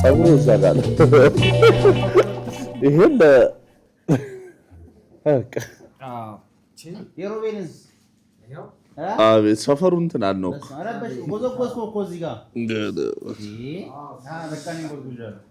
ጸጉሩ ይዛጋል ይሄን የሮቤንስ አቤት ሰፈሩ እንትን አልነው አረበሽ ጎዘጎዝኮ እኮ እዚህ ጋር ለካኔ ጎዝጉዣለሁ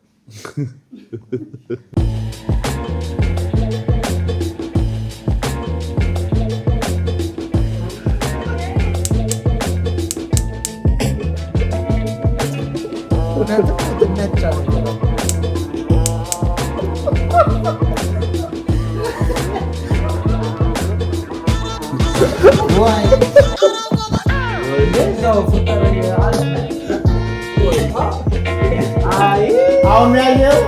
አሁን ያየው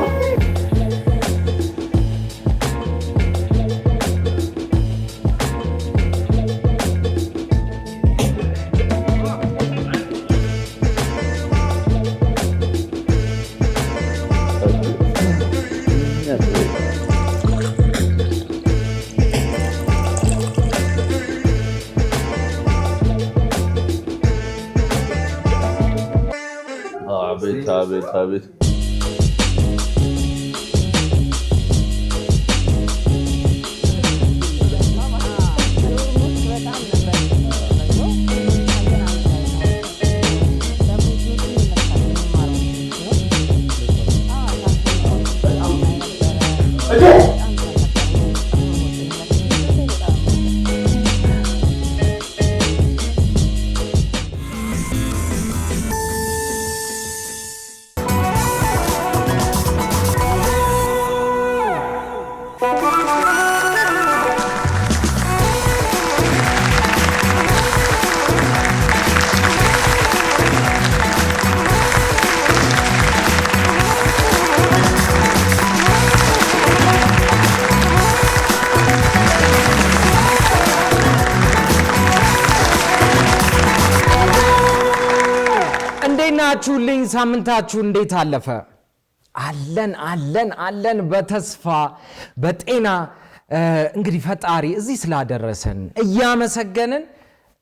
አቤት ናችሁልኝ ሳምንታችሁ እንዴት አለፈ አለን በተስፋ በጤና እንግዲህ ፈጣሪ እዚህ ስላደረሰን እያመሰገንን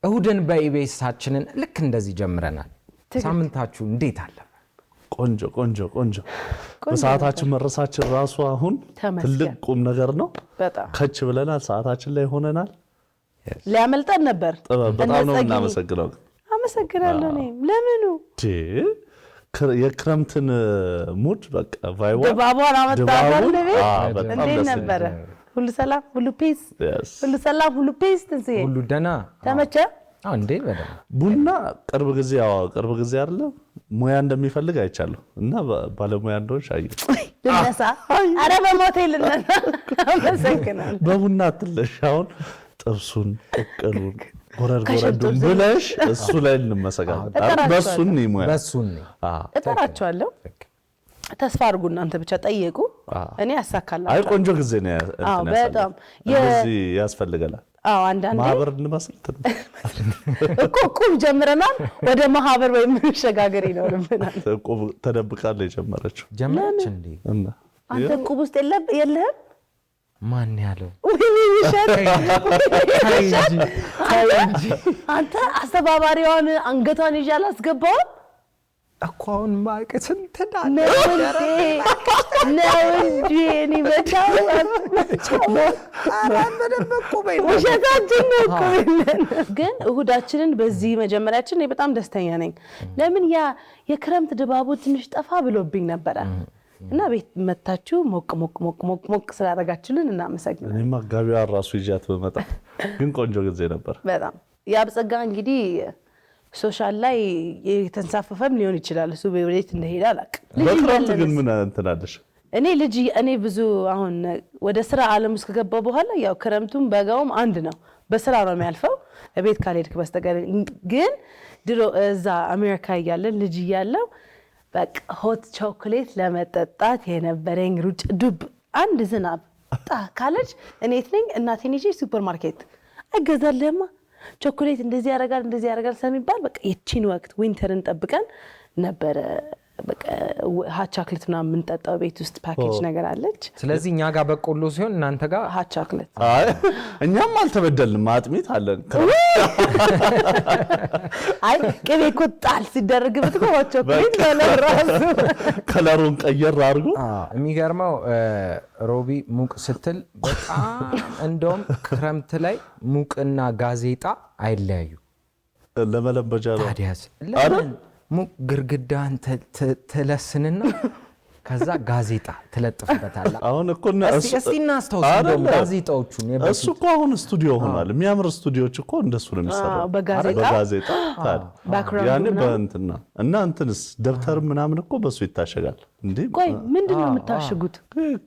እሁድን በኢቢኤሳችንን ልክ እንደዚህ ጀምረናል ሳምንታችሁ እንዴት አለፈ ቆንጆ በሰዓታችን መረሳችን ራሱ አሁን ትልቅ ቁም ነገር ነው ከች ብለናል ሰዓታችን ላይ ሆነናል ሊያመልጠን ነበር በጣም ነው እናመሰግነው አመሰግናለሁ እኔም ለምኑ የክረምትን ሙድ በቃ ቫይዋ ደባቧን አመጣታል እንዴት ነበር ሁሉ ሰላም ሁሉ ፒስ ሁሉ ሰላም ሁሉ ፒስ ትንስዬ ሁሉ ደና ተመቸ እንዴ በደም ቡና ቅርብ ጊዜ አይደለ ሙያ እንደሚፈልግ አይቻለሁ እና ባለሙያ እንደሆንሽ አየሁ ልነሳ አረ በሞቴል ልነሳ አመሰግናለሁ በቡና አትለሻውን ጥብሱን ቅቅሉን ጎረዱን ብለሽ እሱ ላይ እንመሰጋለን በሱን ይሙያ በሱን እጠራቸዋለሁ ተስፋ አድርጉ እናንተ ብቻ ጠይቁ እኔ ያሳካላችሁ አይ ቆንጆ ጊዜ ነው በጣም እዚህ ያስፈልጋል አንዳንዴ ማህበር እንመስልት እቁብ ጀምረናል ወደ ማህበር ወይ መሸጋገር ይኖርብናል እቁብ ተደብቃለ የጀመረችው ጀመረች እንዴ አንተ እቁብ ውስጥ የለህም ማን ያለው አንተ አስተባባሪዋን አንገቷን ይዣል አስገባው አቋውን ማቀት እንተዳለ ነው እንጂ እኔ በቻው ግን እሁዳችንን በዚህ መጀመሪያችን እኔ በጣም ደስተኛ ነኝ ለምን ያ የክረምት ድባቡ ትንሽ ጠፋ ብሎብኝ ነበር እና ቤት መታችሁ ሞቅ ስላደረጋችሁልን እናመሰግናለን እኔማ ጋቢዋ ራሱ ይጃት በመጣ ግን ቆንጆ ጊዜ ነበር በጣም ያብጸጋ እንግዲህ ሶሻል ላይ የተንሳፈፈም ሊሆን ይችላል እሱ በቤት እንደሄደ አላውቅም በክረምት ግን ምን እንትናለሽ እኔ ብዙ አሁን ወደ ስራ ዓለም ውስጥ ከገባው በኋላ ያው ክረምቱም በጋውም አንድ ነው በስራ ነው የሚያልፈው ቤት ካልሄድክ በስተቀር ግን ድሮ እዛ አሜሪካ ያያለን ልጅ ያያለው በቃ ሆት ቾኮሌት ለመጠጣት የነበረኝ ሩጭ ዱብ አንድ ዝናብ ካለች እኔት ነኝ እናቴን ይዤ ሱፐርማርኬት አገዛለማ ቾኮሌት እንደዚህ ያረጋል ስለሚባል በቃ የቺን ወቅት ዊንተርን ጠብቀን ነበር በቃ ሀት ቻክሌት ምናምን የምንጠጣው ቤት ውስጥ ፓኬጅ ነገር አለች። ስለዚህ እኛ ጋር በቆሎ ሲሆን እናንተ ጋር ሀት ቻክሌት። አይ እኛም አልተበደልንም። አጥሚት አለን። አይ ቅቤ እኮ ጣል ሲደረግበት እኮ ሀት ቻክሌት ለራሱ ከለሩን ቀየር አድርጎ የሚገርመው ሮቢ ሙቅ ስትል በጣም እንደውም ክረምት ላይ ሙቅና ጋዜጣ አይለያዩ ለመለበጃ ነው። ታዲያስ ለምን ሙቅ ግርግዳን ትለስንና ከዛ ጋዜጣ ትለጥፍበታለህ? አሁን እኮ እስቲ እናስታውስ እንደውም ጋዜጣዎቹን እሱ እኮ አሁን ስቱዲዮ ሆኗል። የሚያምር ስቱዲዮዎች እኮ እንደሱ ነው የሚሰራው በጋዜጣ ያኔ በእንትና እና እንትንስ ደብተር ምናምን እኮ በሱ ይታሸጋል እንዴ? ቆይ ምንድነው የምታሽጉት?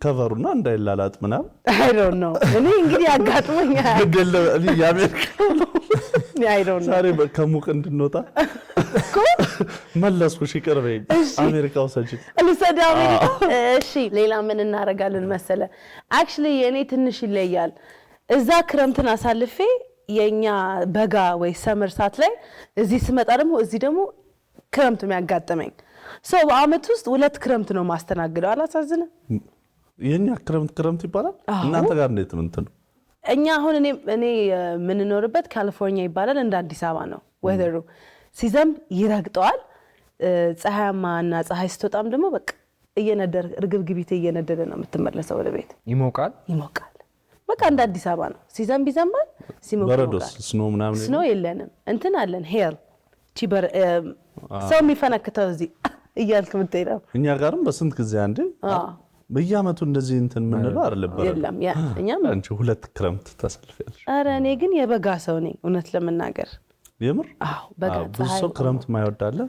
ከቨሩና እንዳይላላጥ ምናምን አይ ዶንት ኖ። እኔ እንግዲህ አጋጥሞኛል ግደለ እኔ የአሜሪካ አይ ዶንት ኖ። ዛሬ ከሙቅ እንድንወጣ መለስኩሽ። ይቅር በይኝ። አሜሪካ ወሰጂ ልሰዳ አሜሪካ። እሺ ሌላ ምን እናደርጋለን መሰለ? አክቹሊ የኔ ትንሽ ይለያል። እዛ ክረምትን አሳልፌ የኛ በጋ ወይ ሰመር ሰዓት ላይ እዚህ ስመጣ ደግሞ እዚህ ደግሞ ክረምት የሚያጋጥመኝ ሰው በአመት ውስጥ 2 ክረምት ነው ማስተናግደው። አላሳዝንም? የኛ ክረምት ይባላል። እናንተ ጋር እንዴት ነው እንትኑ? እኛ አሁን እኔ የምንኖርበት ካሊፎርኒያ ይባላል። እንደ አዲስ አበባ ነው። ወደሩ ሲዘንብ ይረግጠዋል። ፀሐያማና ፀሐይ ስትወጣም ደግሞ በቃ እየነደረ እርግብግቢት እየነደደ ነው የምትመለሰው ወደ ቤት። ይሞቃል። በቃ እንደ አዲስ አበባ ነው። ሲዘንብ ይዘንባል፣ ሲሞቅ በረዶስ ስኖ ምናምን ስኖ የለንም። እንትን አለን ሄል ቺበር ሰው የሚፈነክተው እዚህ እያልክ የምትሄደው። እኛ ጋርም በስንት ጊዜ አንዴ በየአመቱ እንደዚህ እንትን ምንለው አይደለም። የለም እኛም አንቺ 2 ክረምት ተሰልፈያለሽ። ኧረ እኔ ግን የበጋ ሰው ነኝ እውነት ለመናገር። የምር በጋ ብዙ ሰው ክረምት ማይወዳለ።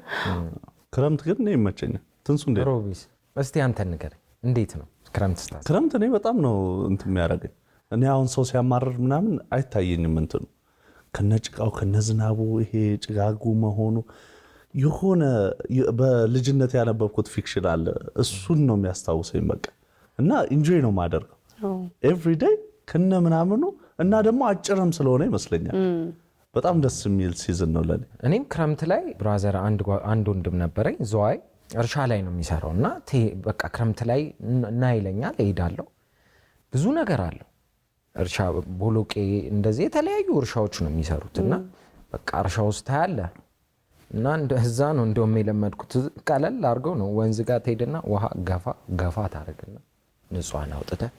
ክረምት ግን እኔ ይመቸኛል። ትንሱ እንዴት? ሮቢስ እስቲ አንተ ንገረኝ፣ እንዴት ነው ክረምት ስታስ? ክረምት እኔ በጣም ነው እንትን የሚያደርገኝ። እኔ አሁን ሰው ሲያማርር ምናምን አይታየኝም። እንትኑ ከነጭቃው ከነዝናቡ ይሄ ጭጋጉ መሆኑ የሆነ በልጅነት ያነበብኩት ፊክሽን አለ። እሱን ነው የሚያስታውሰኝ በቃ። እና ኢንጆይ ነው ማደርገው ኤቭሪ ዴይ ከነ ምናምኑ። እና ደግሞ አጭርም ስለሆነ ይመስለኛል በጣም ደስ የሚል ሲዝን ነው ለኔ። እኔም ክረምት ላይ ብራዘር አንድ ወንድም ነበረኝ ዘዋይ እርሻ ላይ ነው የሚሰራው እና በቃ ክረምት ላይ እና ይለኛል እሄዳለሁ። ብዙ ነገር አለው እርሻ ቦሎቄ እንደዚህ የተለያዩ እርሻዎች ነው የሚሰሩት እና በቃ እርሻ ውስጥ ታያለ እና እንደዛ ነው እንደውም የለመድኩት። ቀለል አድርገው ነው ወንዝ ጋር ትሄድና ውሃ ገፋ ታደርግና ንጹሃን አውጥተህ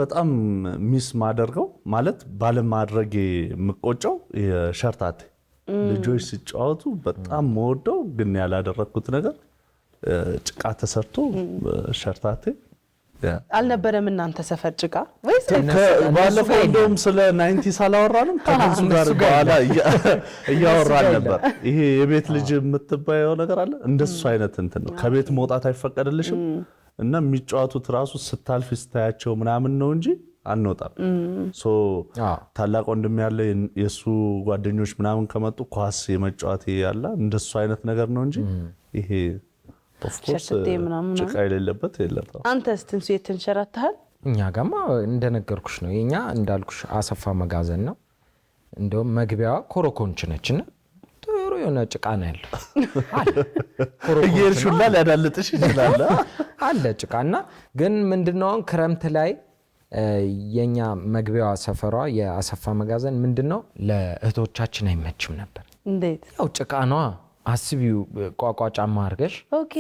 በጣም ሚስ ማደርገው ማለት ባለማድረጌ የምቆጨው የሸርታቴ ልጆች ሲጫወቱ በጣም መወደው ግን ያላደረኩት ነገር ጭቃ ተሰርቶ ሸርታቴ አልነበረም። እናንተ ሰፈር ጭቃ ወይስ ባለፈው እንደውም ስለ 90 አላወራንም? ከነሱ ጋር በኋላ እያወራን ነበር። ይሄ የቤት ልጅ የምትባየው ነገር አለ እንደሱ አይነት እንትን ነው። ከቤት መውጣት አይፈቀድልሽም እና የሚጫወቱት ራሱ ስታልፍ ስታያቸው ምናምን ነው እንጂ አንወጣም። ታላቅ ወንድም ያለ የሱ ጓደኞች ምናምን ከመጡ ኳስ የመጫወት ያለ እንደሱ አይነት ነገር ነው እንጂ ይሄ ኦፍኮርስ ጭቃ የሌለበት የለም። አንተስ ትንሱ የተንሸራተሃል? እኛ ጋማ እንደነገርኩሽ ነው። የኛ እንዳልኩሽ አሰፋ መጋዘን ነው። እንደውም መግቢያዋ ኮረኮንች ነችና ጥሩ የሆነ ጭቃ ነው ያለው እየርሹላ ሊያዳልጥሽ ይችላል አለ ጭቃና። ግን ምንድነው ክረምት ላይ የኛ መግቢያዋ ሰፈሯ የአሰፋ መጋዘን ምንድነው ለእህቶቻችን አይመችም ነበር። እንዴት? ያው ጭቃ ነው። አስቢው ቋቋ ጫማ አርገሽ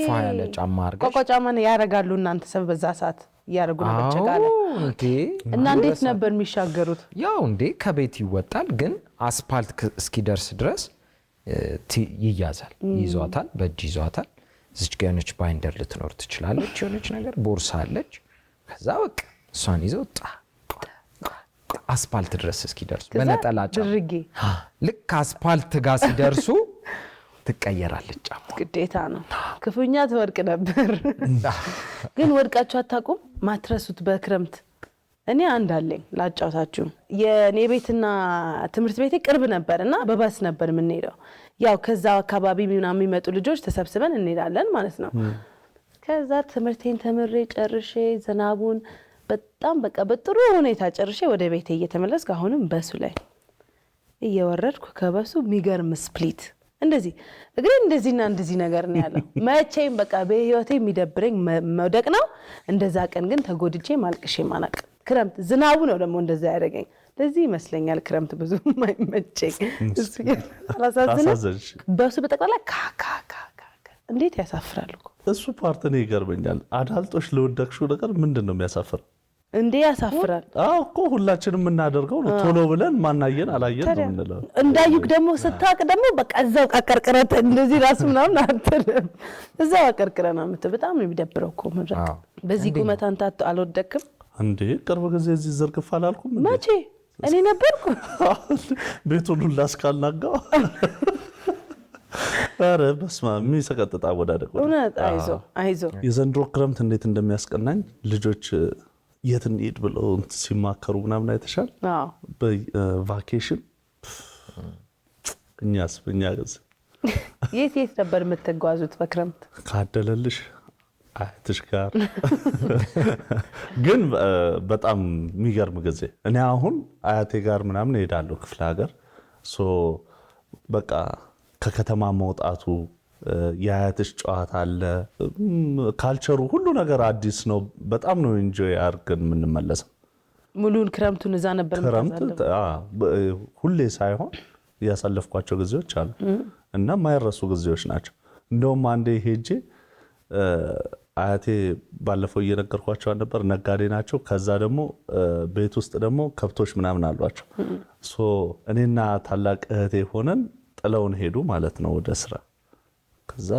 ፋያለ ጫማ አርገሽ ቋቋ ጫማ ነው ያረጋሉ እናንተ ሰብ በዛ ሰዓት ያረጉ ነበር ጭቃለ እንዴ። እና እንዴት ነበር የሚሻገሩት? ያው እንዴ ከቤት ይወጣል ግን አስፓልት እስኪደርስ ድረስ ይያዛል። ይዟታል፣ በእጅ ይዟታል። እዚች ጋር የሆነች ባይንደር ልትኖር ትችላለች፣ የሆነች ነገር ቦርሳ አለች። ከዛ በቃ እሷን ይዘው አስፓልት ድረስ እስኪደርሱ በነጠላ ጫማ ልክ አስፓልት ጋር ሲደርሱ ትቀየራለች ጫማ። ግዴታ ነው። ክፉኛ ትወድቅ ነበር። ግን ወድቃችሁ አታውቁም? ማትረሱት በክረምት እኔ አንድ አለኝ ላጫውታችሁ። የኔ ቤትና ትምህርት ቤቴ ቅርብ ነበርና በባስ ነበር የምንሄደው። ያው ከዛ አካባቢ ምናምን የሚመጡ ልጆች ተሰብስበን እንሄዳለን ማለት ነው። ከዛ ትምህርቴን ተምሬ ጨርሼ ዝናቡን በጣም በቃ በጥሩ ሁኔታ ጨርሼ ወደ ቤቴ እየተመለስኩ አሁንም በሱ ላይ እየወረድኩ ከበሱ የሚገርም ስፕሊት እንደዚህ እግሬ እንደዚህና እንደዚህ ነገር ነው ያለው። መቼም በቃ በህይወቴ የሚደብረኝ መውደቅ ነው። እንደዛ ቀን ግን ተጎድቼ ማልቅሼ ማናቅ። ክረምት ዝናቡ ነው ደግሞ እንደዛ ያደረገኝ። ለዚህ ይመስለኛል ክረምት ብዙ የማይመቸኝ። አላሳዝንም። በሱ በጠቅላላ ካካካ እንዴት ያሳፍራል እኮ እሱ ፓርት ነው ይገርመኛል። አዳልጦሽ ለወደቅሽው ነገር ምንድነው የሚያሳፍር? እንዴ ያሳፍራል። አዎ እኮ ሁላችንም የምናደርገው ነው። ቶሎ ብለን ማናየን አላየን ነው የምንለው። እንዳዩክ ደግሞ ስታቅ ደግሞ በቃ እዛው አቀርቅረት እንደዚህ ራሱ ምናምን አትልም። እዛው አቀርቅረና ነው በጣም የሚደብረው እኮ መድረክ። በዚህ ቁመት አንተ አልወደቅም እንዴ? ቅርብ ጊዜ እዚህ ዘርግፍ አላልኩም እንዴ? መቼ እኔ ነበርኩ ቤቱን ሁላ እስካልናጋው። ኧረ በስመ አብ የሚሰቀጥጥ አወዳደቅ። እውነት አይዞ። የዘንድሮ ክረምት እንዴት እንደሚያስቀናኝ ልጆች የት እንሂድ ብለው ሲማከሩ ምናምን አይተሻል? በቫኬሽን እኛ ገዝ የት ነበር የምትጓዙት በክረምት? ካደለልሽ አያትሽ ጋር ግን በጣም የሚገርም ጊዜ። እኔ አሁን አያቴ ጋር ምናምን እሄዳለሁ ክፍለ ሀገር። በቃ ከከተማ መውጣቱ የአያትሽ ጨዋታ አለ፣ ካልቸሩ ሁሉ ነገር አዲስ ነው። በጣም ነው ኢንጆይ አድርገን የምንመለሰው። ሙሉን ክረምቱን እዛ ነበር ክረምት ሁሌ ሳይሆን ያሳለፍኳቸው ጊዜዎች አሉ እና የማይረሱ ጊዜዎች ናቸው። እንደውም አንዴ ሄጄ አያቴ ባለፈው እየነገርኳቸው ነበር፣ ነጋዴ ናቸው። ከዛ ደግሞ ቤት ውስጥ ደግሞ ከብቶች ምናምን አሏቸው። እኔና ታላቅ እህቴ ሆነን ጥለውን ሄዱ ማለት ነው ወደ ስራ። ከዛ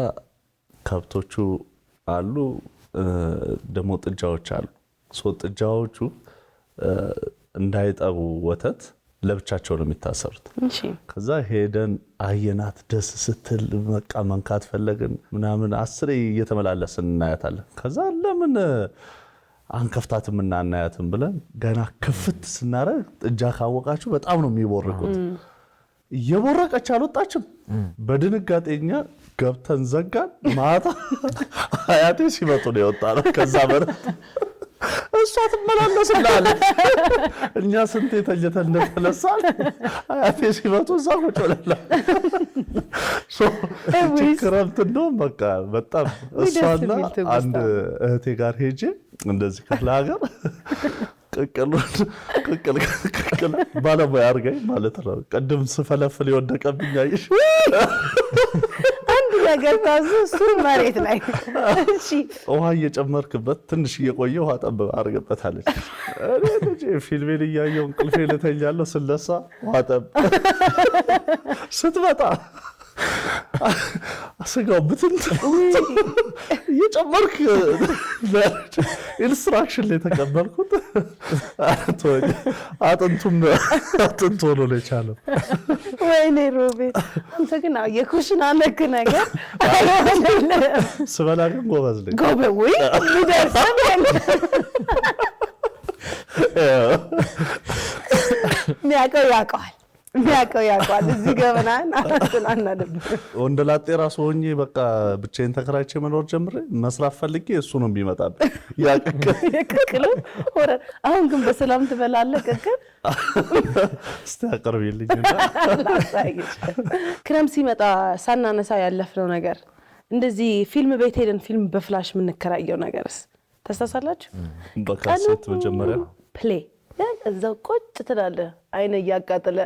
ከብቶቹ አሉ ደግሞ ጥጃዎች አሉ። ጥጃዎቹ እንዳይጠቡ ወተት ለብቻቸው ነው የሚታሰሩት። ከዛ ሄደን አየናት፣ ደስ ስትል በቃ መንካት ፈለግን ምናምን 10 እየተመላለስን እናያታለን። ከዛ ለምን አንከፍታትም እና እናያትም ብለን ገና ክፍት ስናረግ ጥጃ ካወቃችሁ በጣም ነው የሚቦርቁት። እየቦረቀች አልወጣችም። በድንጋጤኛ ገብተን ዘጋን። ማታ አያቴ ሲመጡ ነው የወጣነው። ከዛ በረት እሷ ትመላለስላለች። እኛ ስንት የተጀተን እንደተነሳን አያቴ ሲመጡ እዛ ቁጭ ብለናል። ክረምት እንደውም በቃ በጣም እሷና አንድ እህቴ ጋር ሄጄ እንደዚህ ክፍለ ሀገር ቅቅል ባለሙያ አድርገኝ ማለት ነው። ቅድም ስፈለፍል የወደቀብኝ አየሽ። አንድ ነገር ታዙ እሱ መሬት ላይ ውሃ እየጨመርክበት ትንሽ እየቆየ ውሃ ጠብ አድርገበታለች። ፊልሜን እያየሁ እንቅልፌ ልተኛለሁ። ስለሳ ውሃ ጠብ ስትመጣ ስጋው ብትን እየጨመርክ ኢንስትራክሽን ላይ ተቀበልኩት። አጥንቱ ሆኖ ነው የቻለው። ወይኔ ሮቤል አንተ ግን የኩሽና ነክ ነገር ስበላ ግን ጎበዝ ነኝ። ወይ ሙደርሰን የሚያውቀው ያውቀዋል። እዚህ ገበናን አናደብ ወንደላጤ ራሱ ሆኜ በቃ ብቻዬን ተከራይቼ መኖር ጀምሬ መስራት ፈልጌ እሱ ነው የሚመጣብኝ። ቅቅሉ አሁን ግን በሰላም ትበላለህ? ቅቅል እስቲ አቅርቢልኝ። ክረምት ሲመጣ ሳናነሳ ያለፍነው ነገር እንደዚህ ፊልም ቤት ሄደን ፊልም በፍላሽ የምንከራየው ነገርስ ታስታውሳላችሁ? በካሴት መጀመሪያ ፕሌይ እዛው ቁጭ ትላለህ አይነ እያቃጠለ።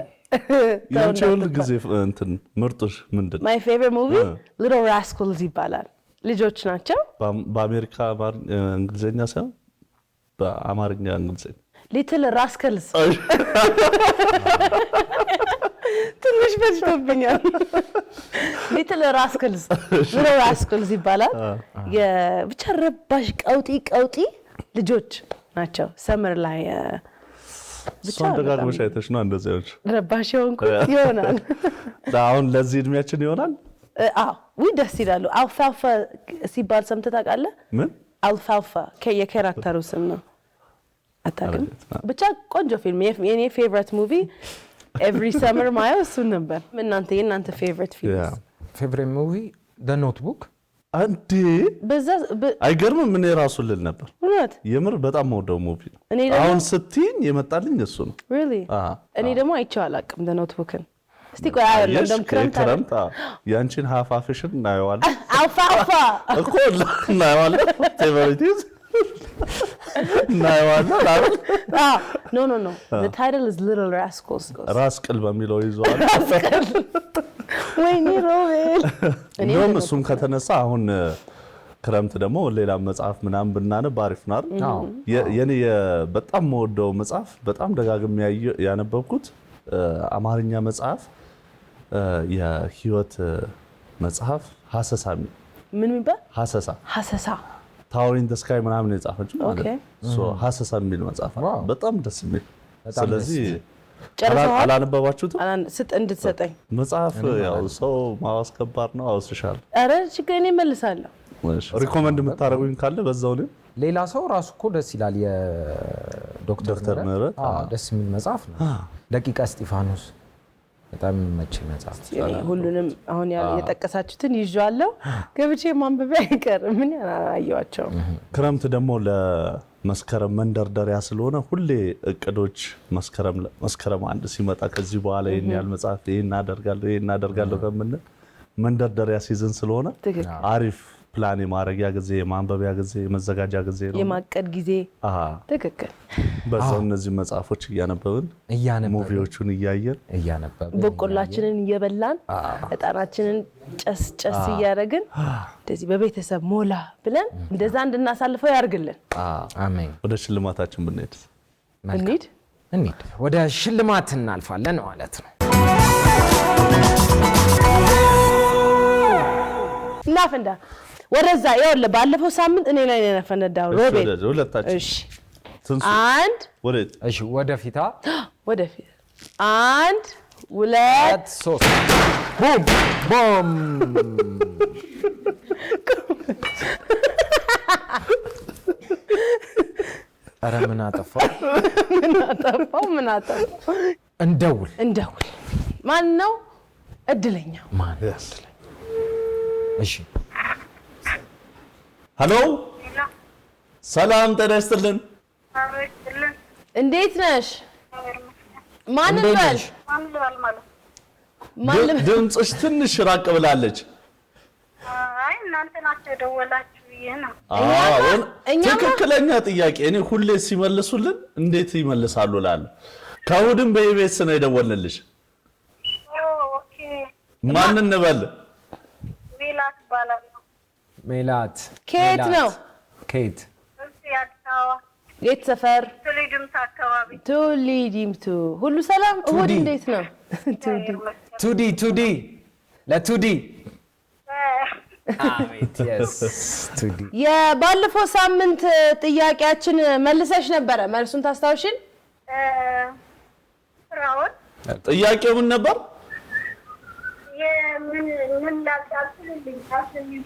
ያንቺ ሁሉ ጊዜ እንትን ምርጡሽ ምንድን ነው? ማይ ፌቨሪት ሙቪ ሊትል ራስኮልስ ይባላል። ልጆች ናቸው። በአሜሪካ እንግሊዝኛ ሳይሆን በአማርኛ እንግሊዝኛ ሊትል ራስከልስ ትንሽ በዝቶብኛል። ሊትል ራስከልስ ይባላል። ብቻ ረባሽ ቀውጢ ልጆች ናቸው። ሰመር ላይ እሷን ደጋግመሽ አይተሽ ነው እንደዚህ ረባሽ የሆንኩት ይሆናል። አሁን ለዚህ እድሜያችን ይሆናል። ደስ ይላሉ። አልፋልፋ ሲባል ሰምተህ ታውቃለህ? ምን አልፋልፋ የካራክተሩ ስም ነው። አታውቅም? ብቻ ቆንጆ ፊልም። የኔ ፌቨሪት ሙቪ ኤቭሪ ሰመር ማየው እሱን ነበር። የእናንተ ፌቨሪት ፊልም? ፌቨሪት ሙቪ ዘ ኖትቡክ። አንዴ አይገርምም? ምን ራሱ ልል ነበር። የምር በጣም ወደው ሙቪ ነው። አሁን ስትይኝ የመጣልኝ እሱ ነው። እኔ ደግሞ አይቼው አላውቅም ዘ ኖትቡክን። እስቲ ቆይ አይደለም እንደም ክረምት ያንቺን ሀፋፍሽን እናየዋለን አፋፋ እኮ እናየዋለን ፌቨሪቲዝ እናየዋለን no the title is Little Rascals ራስቅል በሚለው ይዟል ወይኔ ሮቤል እንደውም እሱም ከተነሳ አሁን ክረምት ደግሞ ሌላ መጽሐፍ ምናምን ብናነብ አሪፍ ነው አይደል የኔ በጣም የምወደው መጽሐፍ በጣም ደጋግሜ ያነበብኩት አማርኛ መጽሐፍ የህይወት መጽሐፍ ሐሰሳ ምን ይባል ሐሰሳ ታወር ኢን ዘ ስካይ ምናምን የጻፈችው ማለት ነው ሐሰሳ የሚል መጽሐፍ በጣም ደስ የሚል ስለዚህ አላነበባችሁት ስጥ እንድትሰጠኝ መጽሐፍ ያው ሰው ማስከባር ነው አውስሻል አረ ችግሬን እመልሳለሁ ሪኮመንድ የምታደርጉኝ ካለ በዛው ነው ሌላ ሰው ራሱ እኮ ደስ ይላል የዶክተር ምህረት ደስ የሚል መጽሐፍ ነው ደቂቀ እስጢፋኖስ በጣም መቼ መጽሐፍ ሁሉንም አሁን የጠቀሳችሁትን ይዣለሁ ገብቼ ማንበቢያ አይቀርም ምን ያላየዋቸው ክረምት ደግሞ ለመስከረም መንደርደሪያ ስለሆነ ሁሌ እቅዶች መስከረም አንድ ሲመጣ ከዚህ በኋላ ይሄን ያህል መጽሐፍ ይሄን እናደርጋለሁ ከምን መንደርደሪያ ሲዝን ስለሆነ አሪፍ ፕላን የማረጊያ ጊዜ የማንበቢያ ጊዜ የመዘጋጃ ጊዜ ነው የማቀድ ጊዜ ትክክል በዛው እነዚህ መጽሐፎች እያነበብን ሙቪዎቹን እያየን በቆላችንን እየበላን እጣናችንን ጨስ እያደረግን እንደዚህ በቤተሰብ ሞላ ብለን እንደዛ እንድናሳልፈው ያርግልን አሜን ወደ ሽልማታችን ብንሄድ ወደ ሽልማት እናልፋለን ማለት ነው እናፈንዳ ወደዛ ይወለ ባለፈው ሳምንት እኔ ላይ ነፈነዳው ሮቤል ሁለታችን እሺ አንድ እሺ ወደፊት አንድ ሁለት ሶስት ቡም ቡም አረ ምን አጠፋው እንደውል ማን ነው እድለኛው እሺ ሄሎ ሰላም ጤና ይስጥልን እንዴት ነሽ ማን ነሽ ድምፅሽ ትንሽ ራቅ ብላለች አይ እናንተ ናችሁ ደወላችሁ ይሄና ትክክለኛ ጥያቄ እኔ ሁሌ ሲመልሱልን እንዴት ይመልሳሉ ላል ከሁድም በኢቢኤስ ነው የደወልንልሽ ኦኬ ማን እንበል ሜላት ባላል ሜላት ከየት ነው ከየት የት ሰፈር ቱሊዲምቱ ሁሉ ሰላም እሁድ እንዴት ነው ቱዲ ለቱዲ አቤት ቱዲ የባለፈው ሳምንት ጥያቄያችን መልሰሽ ነበረ መልሱን ታስታውሽን ፍራውን ጥያቄው ምን ነበር ምን ላልታስልልኝ ታስልልኝ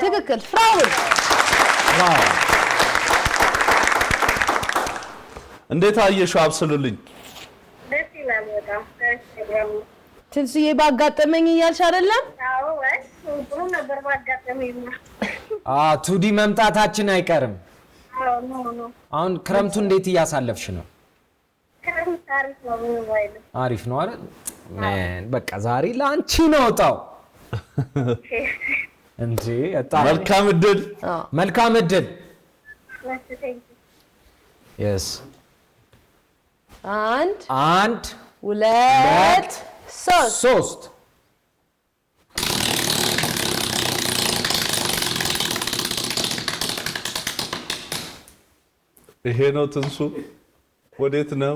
ትክክል ፍራውን ዋው እንዴት አየሽው አብስሉልኝ ደስ ይላል በጣም ፕሮግራሙ ትንሱዬ ባጋጠመኝ እያልሽ አይደለም አዎ ጥሩ ነበር ባጋጠመኝ ቱዲ መምጣታችን አይቀርም ኖ አሁን ክረምቱ እንዴት እያሳለፍሽ ነው አሪፍ ነው አይደል በቃ ዛሬ ላንቺ ነው ወጣው እንዴ መልካም እድል yes አንድ ሁለት ሶስት ይሄ ነው ትንሱ ወዴት ነው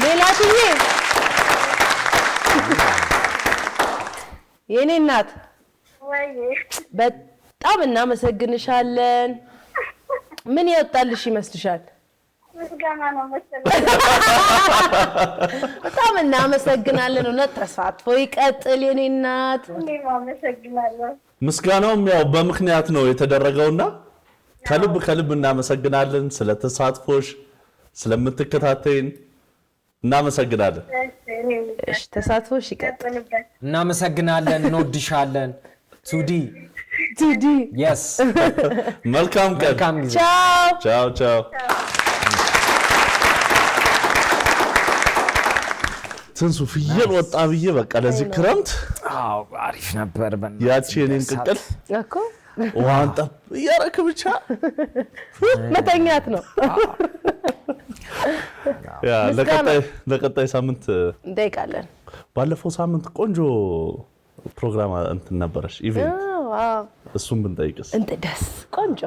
ሜላትዬ የኔ እናት በጣም እናመሰግንሻለን ምን ያወጣልሽ ይመስልሻል ምስጋና ነው መሰለኝ በጣም እናመሰግናለን እውነት ተሳትፎ ይቀጥል የኔ እናት እኔም አመሰግናለሁ ምስጋናውም ያው በምክንያት ነው የተደረገውና ከልብ እናመሰግናለን ስለተሳትፎሽ ስለምትከታተይን እናመሰግናለን እሺ ተሳትፎሽ ይቀጥል እናመሰግናለን እንወድሻለን ቱዲ yes መልካም ቀን ቻው ትንሱ ፍየል ወጣ ብዬ በቃ ለዚህ ክረምት አዎ አሪፍ ነበር። ያቺ የኔን ቅቅል እኮ ውሃን ጠብ እያረክ ብቻ መተኛት ነው። ያ ለቀጣይ ሳምንት እንጠይቃለን። ባለፈው ሳምንት ቆንጆ ፕሮግራም እንትን ነበረሽ ኢቨንት፣ እሱም ብንጠይቅስ ደስ ቆንጆ።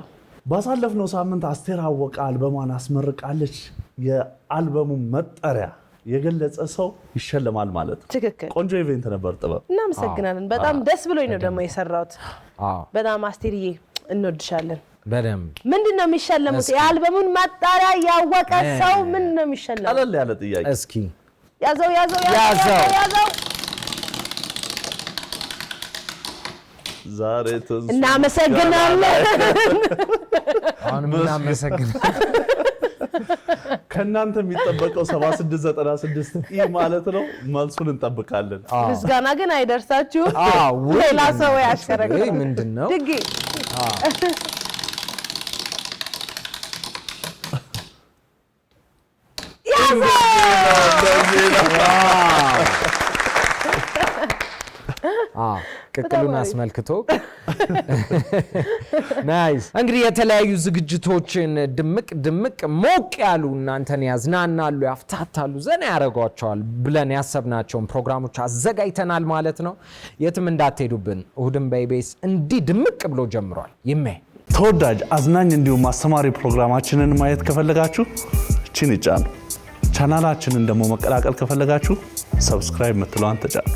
ባሳለፍነው ሳምንት አስቴር አወቀ አልበሟን አስመርቃለች። የአልበሙ መጠሪያ የገለጸ ሰው ይሸለማል ማለት ነው። ትክክል። ቆንጆ ኢቨንት ነበር። ጥበብ እናመሰግናለን። በጣም ደስ ብሎኝ ነው ደግሞ የሰራሁት። በጣም አስቴርዬ እንወድሻለን በደንብ። ምንድን ነው የሚሸለሙት? የአልበሙን መጠሪያ ያወቀ ሰው ምን ነው የሚሸለሙት? ቀለል ያለ ጥያቄ እስኪ ያዘው ዛሬ ትንሱ እናመሰግናለን። አሁን ምን እናመሰግናለን። ከእናንተ የሚጠበቀው 7696 ማለት ነው። መልሱን እንጠብቃለን። ምስጋና ግን አይደርሳችሁ። ሌላ ሰው ያሽከረክራል። ምንድነው ድጌ ቅቅሉን አስመልክቶ ናይስ። እንግዲህ የተለያዩ ዝግጅቶችን ድምቅ ሞቅ ያሉ እናንተን ያዝናናሉ፣ ያፍታታሉ፣ ዘና ያደርጓቸዋል ብለን ያሰብናቸውን ፕሮግራሞች አዘጋጅተናል ማለት ነው። የትም እንዳትሄዱብን። እሁድን በኢቢኤስ እንዲህ ድምቅ ብሎ ጀምሯል። ይመኝ ተወዳጅ አዝናኝ እንዲሁም አስተማሪ ፕሮግራማችንን ማየት ከፈለጋችሁ እቺን ይጫኑ። ቻናላችንን ደግሞ መቀላቀል ከፈለጋችሁ ሰብስክራይብ ምትለዋን ተጫኑ።